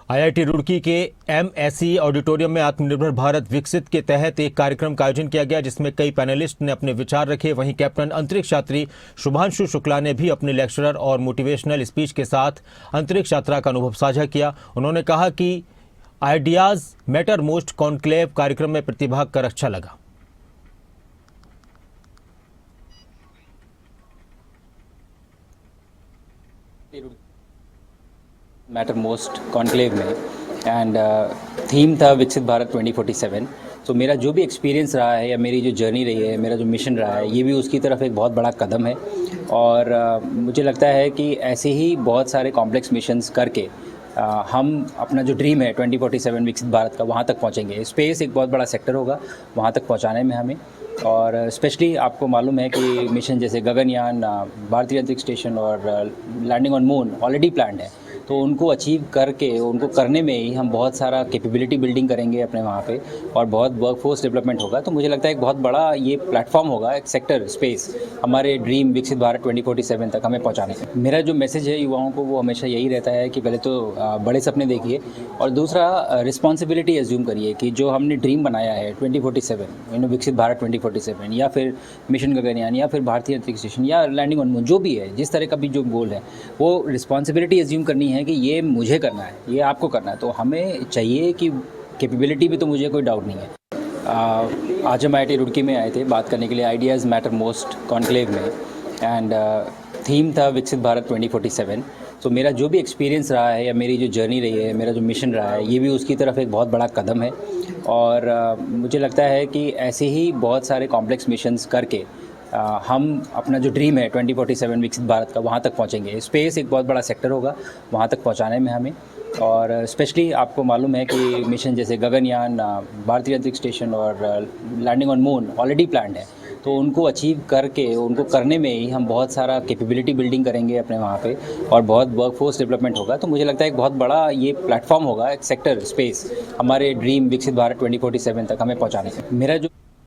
IIT Roorkee के MSc auditorium में आत्मनिर्भर भारत विकसित के तहत एक कार्यक्रम का आयोजन किया गया, जिसमें कई पैनलिस्ट ने अपने विचार रखे। वहीं कैप्टन अंतरिक्ष यात्री शुभांशु शुक्ला ने भी अपने लेक्चरर और मोटिवेशनल स्पीच के साथ अंतरिक्ष यात्रा का अनुभव साझा किया। उन्होंने कहा कि आइडियाज मैटर मोस्ट कॉन्क्लेव कार्यक्रम में प्रतिभाग कर अच्छा लगा। मैटर मोस्ट कॉन्क्लेव में एंड थीम था विकसित भारत 2047। तो मेरा जो भी एक्सपीरियंस रहा है या मेरी जो जर्नी रही है, मेरा जो मिशन रहा है, ये भी उसकी तरफ एक बहुत बड़ा कदम है। और मुझे लगता है कि ऐसे ही बहुत सारे कॉम्प्लेक्स मिशंस करके हम अपना जो ड्रीम है 2047 विकसित भारत का, वहाँ तक पहुँचेंगे। स्पेस एक बहुत बड़ा सेक्टर होगा वहाँ तक पहुँचाने में हमें। और स्पेशली आपको मालूम है कि मिशन जैसे गगनयान, भारतीय अंतरिक्ष स्टेशन और landing on moon already planned है। तो उनको अचीव करके, उनको करने में ही हम बहुत सारा कैपेबिलिटी बिल्डिंग करेंगे अपने वहाँ पे, और बहुत वर्कफोर्स डेवलपमेंट होगा। तो मुझे लगता है एक बहुत बड़ा ये प्लेटफॉर्म होगा, एक सेक्टर स्पेस, हमारे ड्रीम विकसित भारत 2047 तक हमें पहुँचाने का। मेरा जो मैसेज है युवाओं को, वो हमेशा यही रहता है कि पहले तो बड़े सपने देखिए, और दूसरा रिस्पॉन्सिबिलिटी एज्यूम करिए कि जो हमने ड्रीम बनाया है 2047, विकसित भारत 2047, या फिर मिशन गगनयान, या फिर भारतीय अंतरिक्ष स्टेशन, या लैंडिंग ऑन मून, जो भी है, जिस तरह का भी जो गोल है, वो रिस्पॉन्सिबिलिटी एज्यूम करनी है कि ये मुझे करना है, ये आपको करना है। तो हमें चाहिए कि कैपेबिलिटी भी, तो मुझे कोई डाउट नहीं है। आज हम आईआईटी रुड़की में आए थे बात करने के लिए आइडियाज़ मैटर मोस्ट कॉन्क्लेव में, एंड थीम था विकसित भारत 2047। तो मेरा जो भी एक्सपीरियंस रहा है या मेरी जो जर्नी रही है, मेरा जो मिशन रहा है, ये भी उसकी तरफ एक बहुत बड़ा कदम है। और मुझे लगता है कि ऐसे ही बहुत सारे कॉम्प्लेक्स मिशंस करके हम अपना जो ड्रीम है 2047 विकसित भारत का, वहाँ तक पहुँचेंगे। स्पेस एक बहुत बड़ा सेक्टर होगा वहाँ तक पहुँचाने में हमें। और स्पेशली आपको मालूम है कि मिशन जैसे गगनयान, भारतीय अंतरिक्ष स्टेशन और landing on moon already planned है। तो उनको अचीव करके, उनको करने में ही हम बहुत सारा कैपेबिलिटी बिल्डिंग करेंगे अपने वहाँ पे, और बहुत वर्कफोर्स डेवलपमेंट होगा। तो मुझे लगता है एक बहुत बड़ा ये प्लेटफॉर्म होगा, एक सेक्टर स्पेस, हमारे ड्रीम विकसित भारत 2047 तक हमें पहुँचाने का। मेरा जो